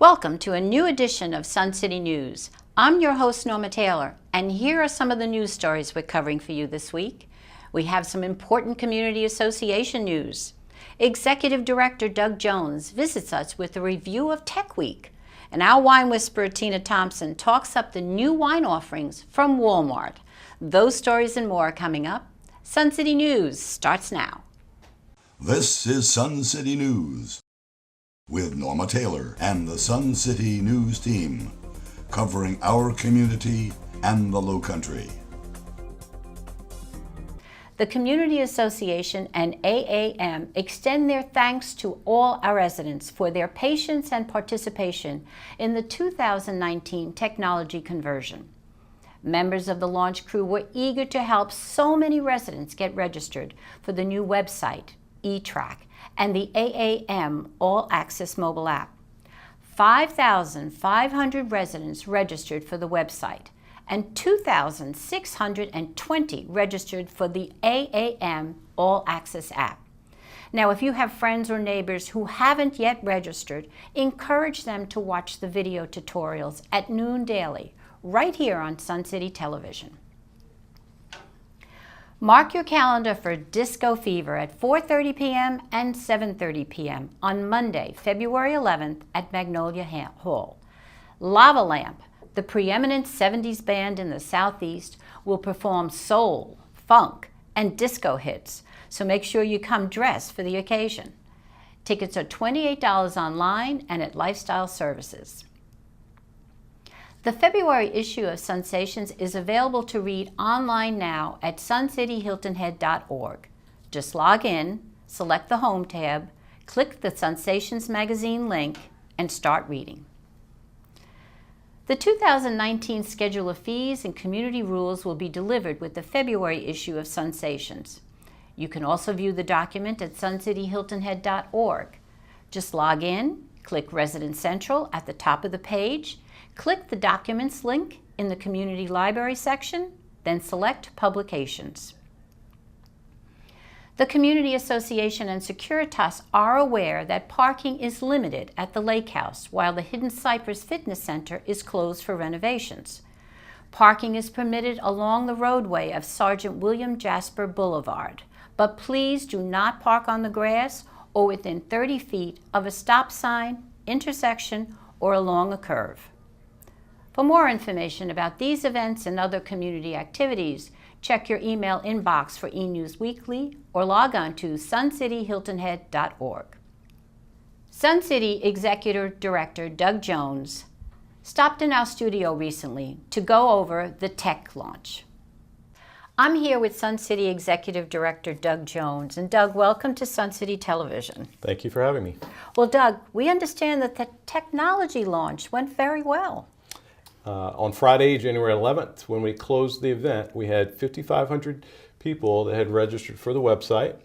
Welcome to a new edition of Sun City News. I'm your host, Norma Taylor, and here are some of the news stories we're covering for you this week. We have some important community association news. Executive Director Doug Jones visits us with a review of Tech Week, and our wine whisperer Tina Thompson talks up the new wine offerings from Walmart. Those stories and more are coming up. Sun City News starts now. This is Sun City News with Norma Taylor and the Sun City News team, covering our community and the Lowcountry. The Community Association and AAM extend their thanks to all our residents for their patience and participation in the 2019 technology conversion. Members of the launch crew were eager to help so many residents get registered for the new website, eTrack, and the AAM All Access mobile app. 5,500 residents registered for the website, and 2,620 registered for the AAM All Access app. Now, if you have friends or neighbors who haven't yet registered, encourage them to watch the video tutorials at noon daily, right here on Sun City Television. Mark your calendar for Disco Fever at 4:30 p.m. and 7:30 p.m. on Monday, February 11th at Magnolia Hall. Lava Lamp, the preeminent 70s band in the Southeast, will perform soul, funk, and disco hits, so make sure you come dressed for the occasion. Tickets are $28 online and at Lifestyle Services. The February issue of Sensations is available to read online now at suncityhiltonhead.org. Just log in, select the Home tab, click the Sensations magazine link, and start reading. The 2019 schedule of fees and community rules will be delivered with the February issue of Sensations. You can also view the document at suncityhiltonhead.org. Just log in, click Resident Central at the top of the page, click the Documents link in the Community Library section, then select Publications. The Community Association and Securitas are aware that parking is limited at the Lake House while the Hidden Cypress Fitness Center is closed for renovations. Parking is permitted along the roadway of Sergeant William Jasper Boulevard, but please do not park on the grass or within 30 feet of a stop sign, intersection, or along a curve. For more information about these events and other community activities, check your email inbox for eNews Weekly or log on to suncityhiltonhead.org. Sun City Executive Director Doug Jones stopped in our studio recently to go over the tech launch. I'm here with Sun City Executive Director Doug Jones. And Doug, welcome to Sun City Television. Thank you for having me. Well, Doug, we understand that the technology launch went very well. On Friday, January 11th, when we closed the event, we had 5,500 people that had registered for the website.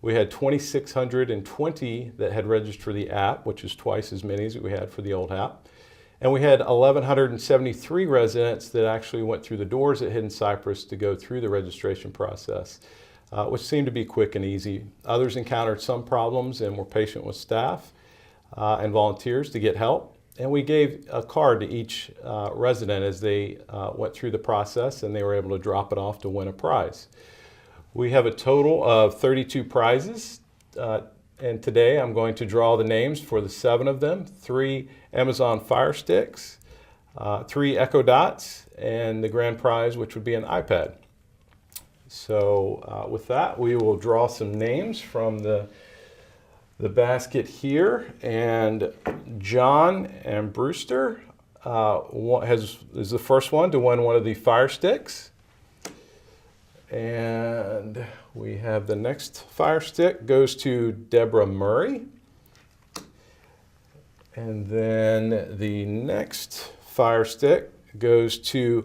We had 2,620 that had registered for the app, which is twice as many as we had for the old app. And we had 1,173 residents that actually went through the doors at Hidden Cypress to go through the registration process, which seemed to be quick and easy. Others encountered some problems and were patient with staff and volunteers to get help. And we gave a card to each resident as they went through the process, and they were able to drop it off to win a prize. We have a total of 32 prizes, and today I'm going to draw the names for the 7 of them: 3 Amazon Fire Sticks, 3 Echo Dots, and the grand prize, which would be an iPad. So with that, we will draw some names from the basket here, and John and Brewster is the first one to win one of the Fire Sticks. And we have the next Fire Stick goes to Deborah Murray. And then the next Fire Stick goes to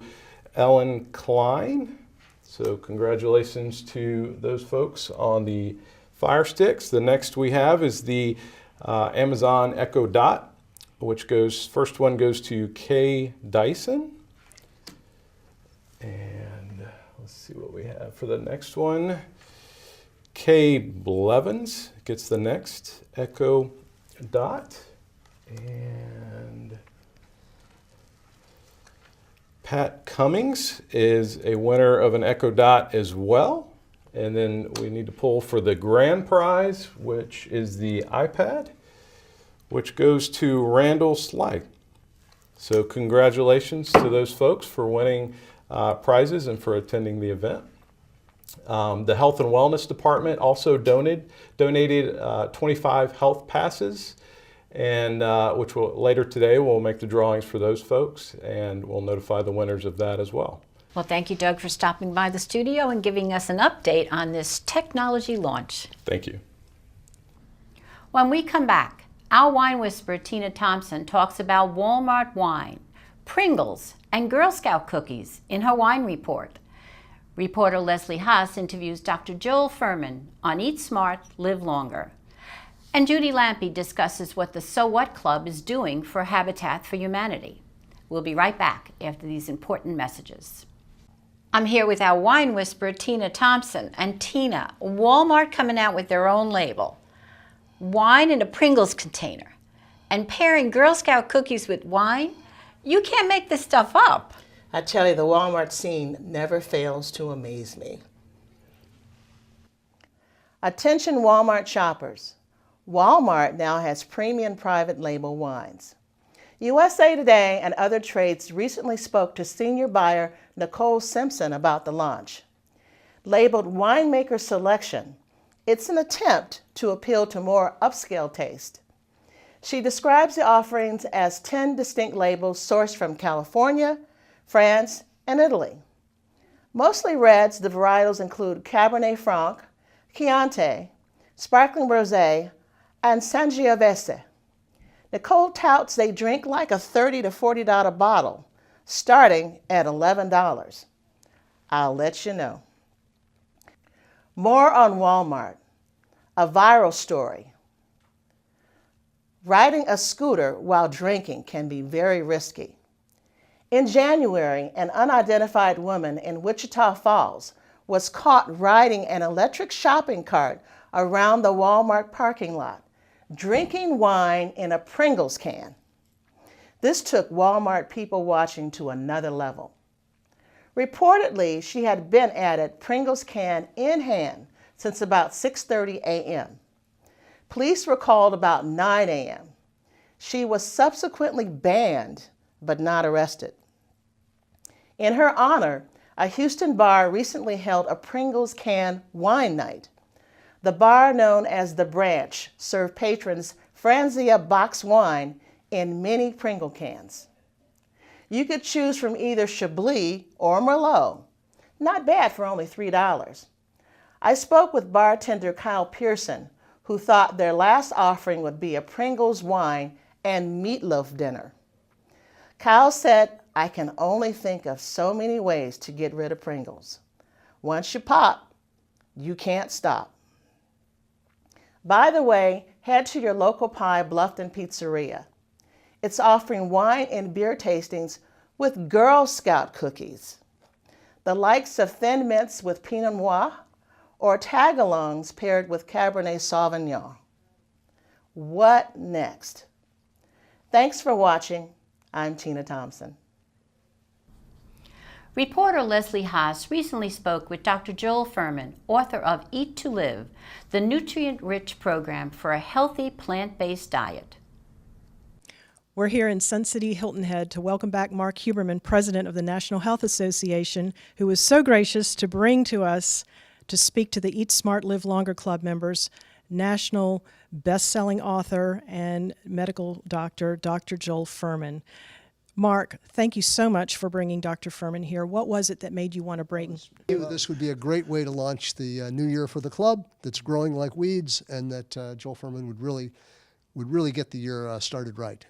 Ellen Klein. So congratulations to those folks on the Fire Sticks. The next we have is the Amazon Echo Dot, which first one goes to Kay Dyson. And let's see what we have for the next one. Kay Blevins gets the next Echo Dot. And Pat Cummings is a winner of an Echo Dot as well. And then we need to pull for the grand prize, which is the iPad, which goes to Randall Sly. So congratulations to those folks for winning prizes and for attending the event. The Health and Wellness Department also donated 25 health passes, and which will later today we'll make the drawings for those folks, and we'll notify the winners of that as well. Well, thank you, Doug, for stopping by the studio and giving us an update on this technology launch. Thank you. When we come back, our wine whisperer, Tina Thompson, talks about Walmart wine, Pringles, and Girl Scout cookies in her wine report. Reporter Leslie Haas interviews Dr. Joel Furman on Eat Smart, Live Longer. And Judy Lampe discusses what the So What Club is doing for Habitat for Humanity. We'll be right back after these important messages. I'm here with our wine whisperer, Tina Thompson. And Tina, Walmart coming out with their own label. Wine in a Pringles container. And pairing Girl Scout cookies with wine? You can't make this stuff up. I tell you, the Walmart scene never fails to amaze me. Attention Walmart shoppers. Walmart now has premium private label wines. USA Today and other trades recently spoke to senior buyer Nicole Simpson about the launch. Labeled Winemaker Selection, it's an attempt to appeal to more upscale taste. She describes the offerings as 10 distinct labels sourced from California, France, and Italy. Mostly reds, the varietals include Cabernet Franc, Chianti, Sparkling Rosé, and Sangiovese. Nicole touts they drink like a $30 to $40 bottle, starting at $11. I'll let you know. More on Walmart, a viral story. Riding a scooter while drinking can be very risky. In January, an unidentified woman in Wichita Falls was caught riding an electric shopping cart around the Walmart parking lot, drinking wine in a Pringles can. This took Walmart people watching to another level. Reportedly, she had been at it Pringles can in hand since about 6:30 a.m. Police were called about 9 a.m. She was subsequently banned, but not arrested. In her honor, a Houston bar recently held a Pringles can wine night. The bar, known as The Branch, served patrons Franzia box wine in many Pringle cans. You could choose from either Chablis or Merlot. Not bad for only $3. I spoke with bartender Kyle Pearson, who thought their last offering would be a Pringles wine and meatloaf dinner. Kyle said, "I can only think of so many ways to get rid of Pringles. Once you pop, you can't stop." By the way, head to your local Pie Bluffton Pizzeria. It's offering wine and beer tastings with Girl Scout cookies, the likes of Thin Mints with Pinot Noir, or tagalongs paired with Cabernet Sauvignon. What next? Thanks for watching. I'm Tina Thompson. Reporter Leslie Haas recently spoke with Dr. Joel Furman, author of Eat to Live, the nutrient-rich program for a healthy plant-based diet. We're here in Sun City, Hilton Head, to welcome back Mark Huberman, president of the National Health Association, who was so gracious to bring to us to speak to the Eat Smart, Live Longer Club members, national best-selling author and medical doctor, Dr. Joel Furman. Mark, thank you so much for bringing Dr. Furman here. What was it that made you want to bring? This would be a great way to launch the new year for the club that's growing like weeds, and that Joel Furman would really get the year started right.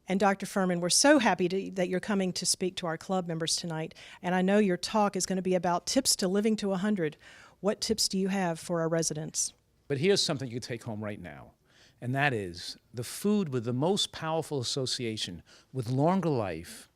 And Dr. Furman, we're so happy that you're coming to speak to our club members tonight. And I know your talk is going to be about tips to living to 100. What tips do you have for our residents? But here's something you can take home right now, and that is the food with the most powerful association with longer life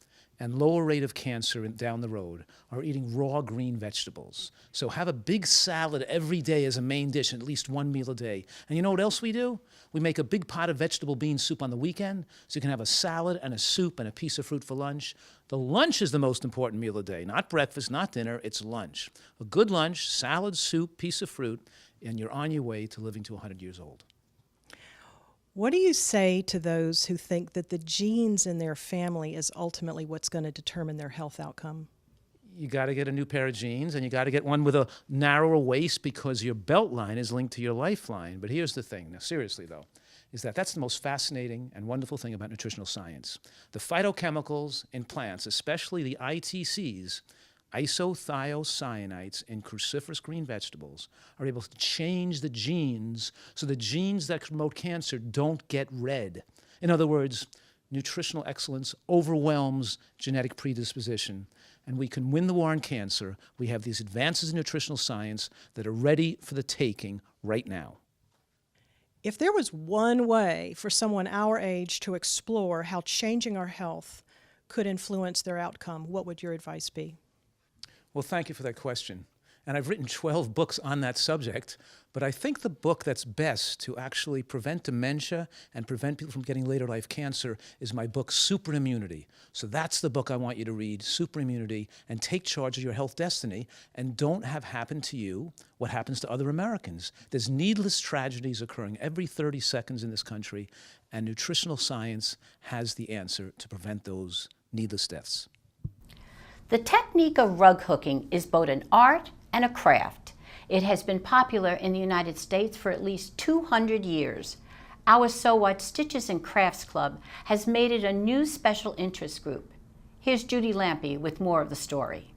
and lower rate of cancer down the road are eating raw green vegetables. So have a big salad every day as a main dish, at least one meal a day. And you know what else we do? We make a big pot of vegetable bean soup on the weekend, so you can have a salad and a soup and a piece of fruit for lunch. The lunch is the most important meal of the day, not breakfast, not dinner, it's lunch. A good lunch, salad, soup, piece of fruit, and you're on your way to living to 100 years old. What do you say to those who think that the genes in their family is ultimately what's going to determine their health outcome? You got to get a new pair of jeans, and you got to get one with a narrower waist because your belt line is linked to your lifeline. But here's the thing, now seriously though, is that's the most fascinating and wonderful thing about nutritional science. The phytochemicals in plants, especially the ITCs, isothiocyanates in cruciferous green vegetables, are able to change the genes so the genes that promote cancer don't get red. In other words, nutritional excellence overwhelms genetic predisposition, and we can win the war on cancer. We have these advances in nutritional science that are ready for the taking right now. If there was one way for someone our age to explore how changing our health could influence their outcome, what would your advice be? Well, thank you for that question. And I've written 12 books on that subject, but I think the book that's best to actually prevent dementia and prevent people from getting later life cancer is my book, Superimmunity. So that's the book I want you to read, Superimmunity, and take charge of your health destiny, and don't have happen to you what happens to other Americans. There's needless tragedies occurring every 30 seconds in this country, and nutritional science has the answer to prevent those needless deaths. The technique of rug hooking is both an art and a craft. It has been popular in the United States for at least 200 years. Our So What Stitches and Crafts Club has made it a new special interest group. Here's Judy Lampe with more of the story.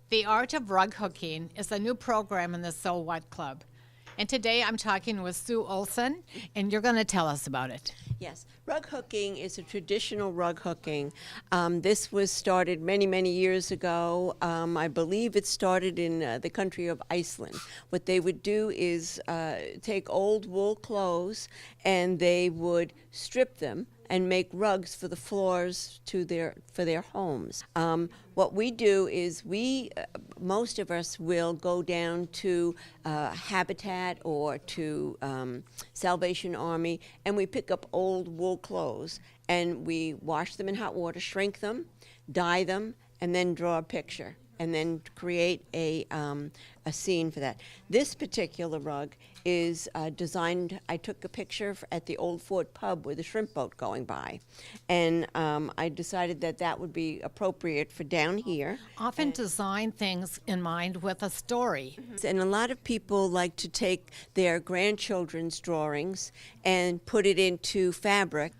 The Art of Rug Hooking is a new program in the So What Club. And today I'm talking with Sue Olsen, and you're going to tell us about it. Yes, rug hooking is a traditional rug hooking. This was started many, many years ago. I believe it started in the country of Iceland. What they would do is take old wool clothes and they would strip them and make rugs for the floors for their homes. What we do is most of us will go down to Habitat or to Salvation Army, and we pick up old wool clothes and we wash them in hot water, shrink them, dye them, and then draw a picture, and then create a scene for that. This particular rug is designed, I took a picture at the Old Fort Pub with a shrimp boat going by, and I decided that would be appropriate for down here. Often design things in mind with a story. And a lot of people like to take their grandchildren's drawings and put it into fabric.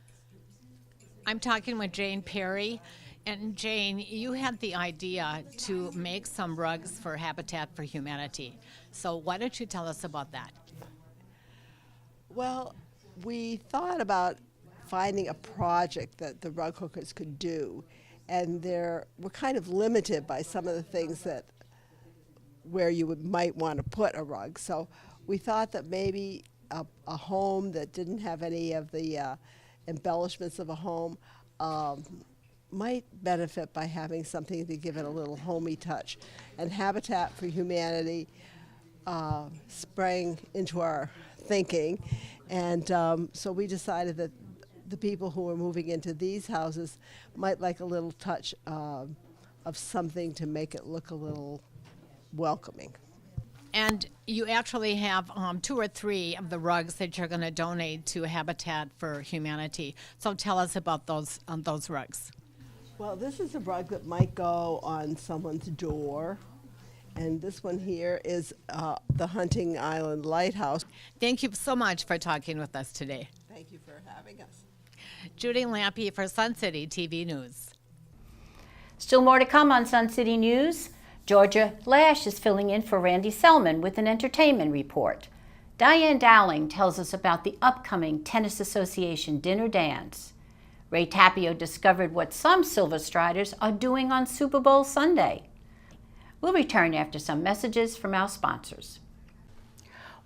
I'm talking with Jane Perry. And Jane, you had the idea to make some rugs for Habitat for Humanity. So why don't you tell us about that? Well, we thought about finding a project that the rug hookers could do, and we're kind of limited by some of the things where you might want to put a rug. So we thought that maybe a home that didn't have any of the embellishments of a home might benefit by having something to give it a little homey touch. And Habitat for Humanity sprang into our thinking, and so we decided that the people who are moving into these houses might like a little touch of something to make it look a little welcoming. And you actually have 2 or 3 of the rugs that you're going to donate to Habitat for Humanity. So tell us about those rugs. Well, this is a rug that might go on someone's door, and this one here is the Hunting Island Lighthouse. Thank you so much for talking with us today. Thank you for having us. Judy Lampe for Sun City TV News. Still more to come on Sun City News. Georgia Lash is filling in for Randy Selman with an entertainment report. Diane Dowling tells us about the upcoming Tennis Association dinner dance. Ray Tapio discovered what some Silver Striders are doing on Super Bowl Sunday. We'll return after some messages from our sponsors.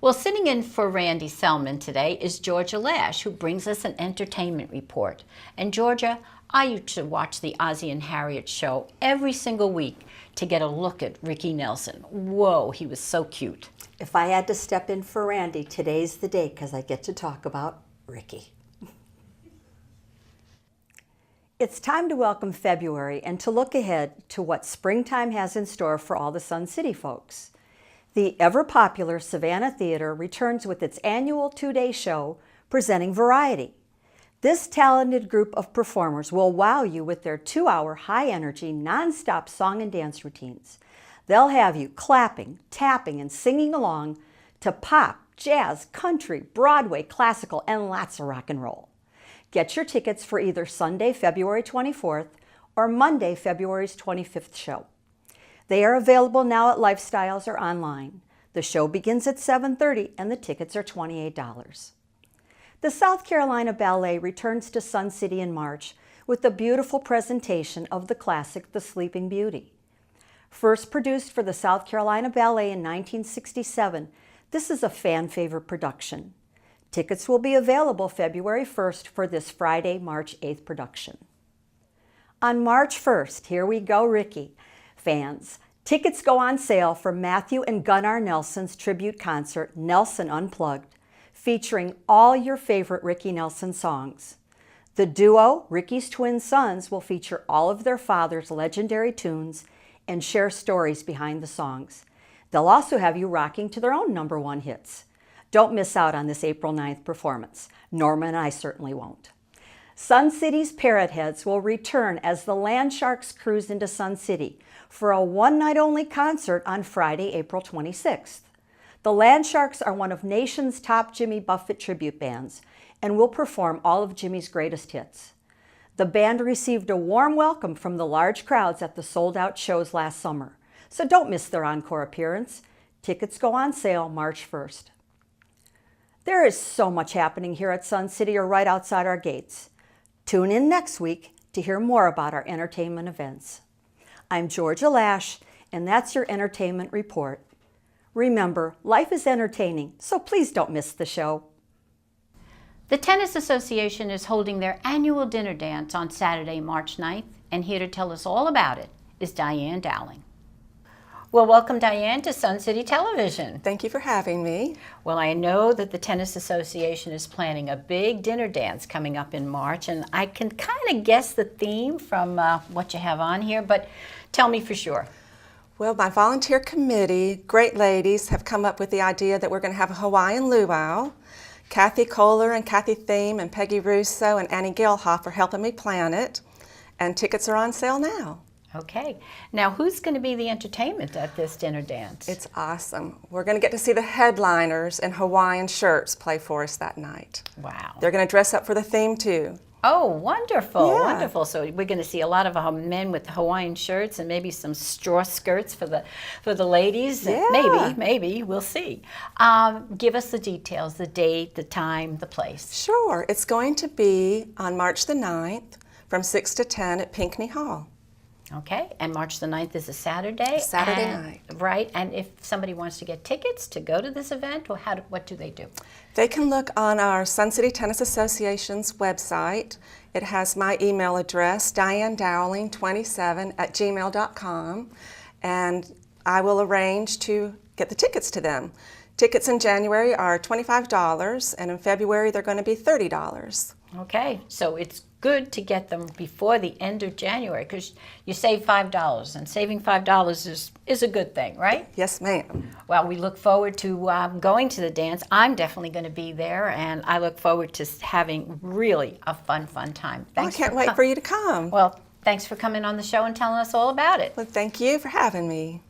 Well, sitting in for Randy Selman today is Georgia Lash, who brings us an entertainment report. And Georgia, I used to watch the Ozzie and Harriet show every single week to get a look at Ricky Nelson. Whoa, he was so cute. If I had to step in for Randy, today's the day because I get to talk about Ricky. It's time to welcome February and to look ahead to what springtime has in store for all the Sun City folks. The ever-popular Savannah Theater returns with its annual two-day show presenting Variety. This talented group of performers will wow you with their 2-hour high-energy, non-stop song and dance routines. They'll have you clapping, tapping, and singing along to pop, jazz, country, Broadway, classical, and lots of rock and roll. Get your tickets for either Sunday, February 24th or Monday, February 25th show. They are available now at Lifestyles or online. The show begins at 7:30 and the tickets are $28. The South Carolina Ballet returns to Sun City in March with a beautiful presentation of the classic The Sleeping Beauty. First produced for the South Carolina Ballet in 1967, this is a fan favorite production. Tickets will be available February 1st for this Friday, March 8th production. On March 1st, here we go, Ricky. Fans, tickets go on sale for Matthew and Gunnar Nelson's tribute concert, Nelson Unplugged, featuring all your favorite Ricky Nelson songs. The duo, Ricky's twin sons, will feature all of their father's legendary tunes and share stories behind the songs. They'll also have you rocking to their own #1 hits. Don't miss out on this April 9th performance. Norma and I certainly won't. Sun City's Parrot Heads will return as the Land Sharks cruise into Sun City for a one-night-only concert on Friday, April 26th. The Land Sharks are one of nation's top Jimmy Buffett tribute bands and will perform all of Jimmy's greatest hits. The band received a warm welcome from the large crowds at the sold-out shows last summer, so don't miss their encore appearance. Tickets go on sale March 1st. There is so much happening here at Sun City or right outside our gates. Tune in next week to hear more about our entertainment events. I'm Georgia Lash, and that's your entertainment report. Remember, life is entertaining, so please don't miss the show. The Tennis Association is holding their annual dinner dance on Saturday, March 9th, and here to tell us all about it is Diane Dowling. Well, welcome, Diane, to Sun City Television. Thank you for having me. Well, I know that the Tennis Association is planning a big dinner dance coming up in March, and I can kind of guess the theme from what you have on here, but tell me for sure. Well, my volunteer committee, great ladies, have come up with the idea that we're going to have a Hawaiian luau. Kathy Kohler and Kathy Thiem and Peggy Russo and Annie Gilhoff are helping me plan it, and tickets are on sale now. Okay. Now, who's going to be the entertainment at this dinner dance? It's awesome. We're going to get to see the headliners in Hawaiian shirts play for us that night. Wow. They're going to dress up for the theme, too. Oh, wonderful, Yeah. wonderful. So we're going to see a lot of men with Hawaiian shirts and maybe some straw skirts for the ladies. Yeah. Maybe, we'll see. Give us the details, the date, the time, the place. Sure. It's going to be on March the 9th from 6 to 10 at Pinckney Hall. Okay, and March the 9th is a Saturday. Saturday night. Right, and if somebody wants to get tickets to go to this event, well, what do they do? They can look on our Sun City Tennis Association's website. It has my email address, dianedowling27@gmail.com, and I will arrange to get the tickets to them. Tickets in January are $25, and in February they're going to be $30. Okay, so it's good to get them before the end of January because you save $5, and saving $5 is a good thing, right? Yes, ma'am. Well, we look forward to going to the dance. I'm definitely going to be there, and I look forward to having really a fun time. I can't wait for you to come. Well, thanks for coming on the show and telling us all about it. Well, thank you for having me.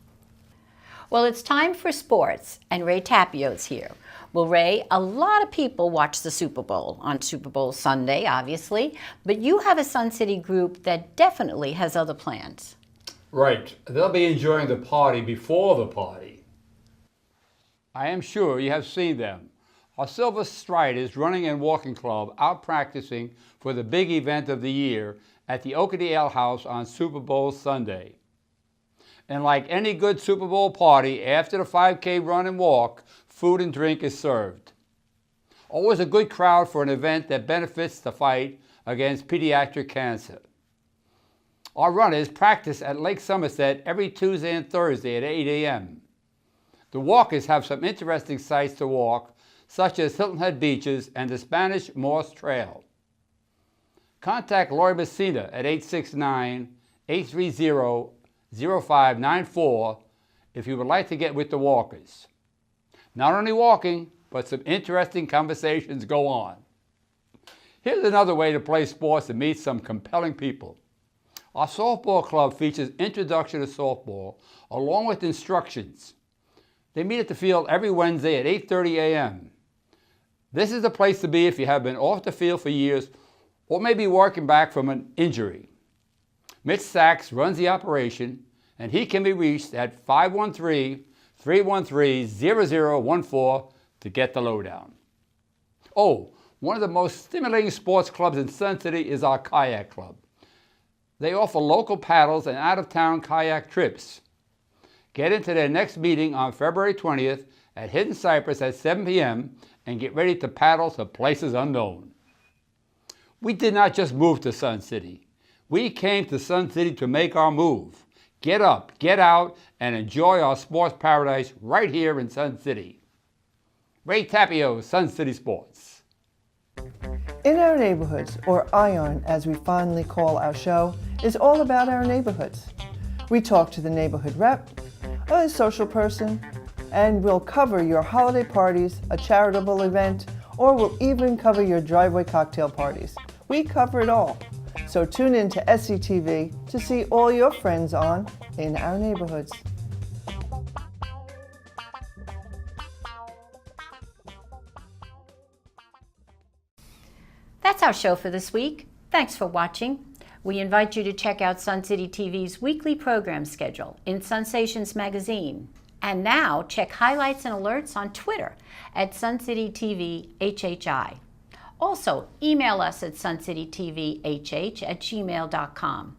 Well, it's time for sports, and Ray Tapio's here. Well, Ray, a lot of people watch the Super Bowl on Super Bowl Sunday, obviously, but you have a Sun City group that definitely has other plans. Right. They'll be enjoying the party before the party. I am sure you have seen them. Our Silver Striders Running and Walking Club out practicing for the big event of the year at the Oakadee Ale House on Super Bowl Sunday. And like any good Super Bowl party, after the 5K run and walk, food and drink is served. Always a good crowd for an event that benefits the fight against pediatric cancer. Our runners practice at Lake Somerset every Tuesday and Thursday at 8 a.m. The walkers have some interesting sites to walk, such as Hilton Head Beaches and the Spanish Moss Trail. Contact Lori Messina at 869-830-0594 if you would like to get with the walkers. Not only walking, but some interesting conversations go on. Here's another way to play sports and meet some compelling people. Our softball club features introduction to softball along with instructions. They meet at the field every Wednesday at 8:30 a.m. This is the place to be if you have been off the field for years or maybe working back from an injury. Mitch Sachs runs the operation, and he can be reached at 513-313-0014 to get the lowdown. Oh, one of the most stimulating sports clubs in Sun City is our kayak club. They offer local paddles and out-of-town kayak trips. Get into their next meeting on February 20th at Hidden Cypress at 7 p.m. and get ready to paddle to places unknown. We did not just move to Sun City. We came to Sun City to make our move. Get up, get out, and enjoy our sports paradise right here in Sun City. Ray Tapio, Sun City Sports. In Our Neighborhoods, or ION as we fondly call our show, is all about our neighborhoods. We talk to the neighborhood rep, a social person, and we'll cover your holiday parties, a charitable event, or we'll even cover your driveway cocktail parties. We cover it all. So tune in to SCTV to see all your friends on In Our Neighborhoods. That's our show for this week. Thanks for watching. We invite you to check out Sun City TV's weekly program schedule in Sensations magazine. And now check highlights and alerts on Twitter at Sun City TV HHI. Also, email us at suncitytvhh@gmail.com.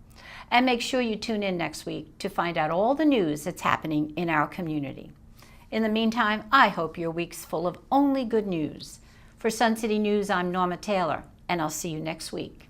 And make sure you tune in next week to find out all the news that's happening in our community. In the meantime, I hope your week's full of only good news. For Sun City News, I'm Norma Taylor, and I'll see you next week.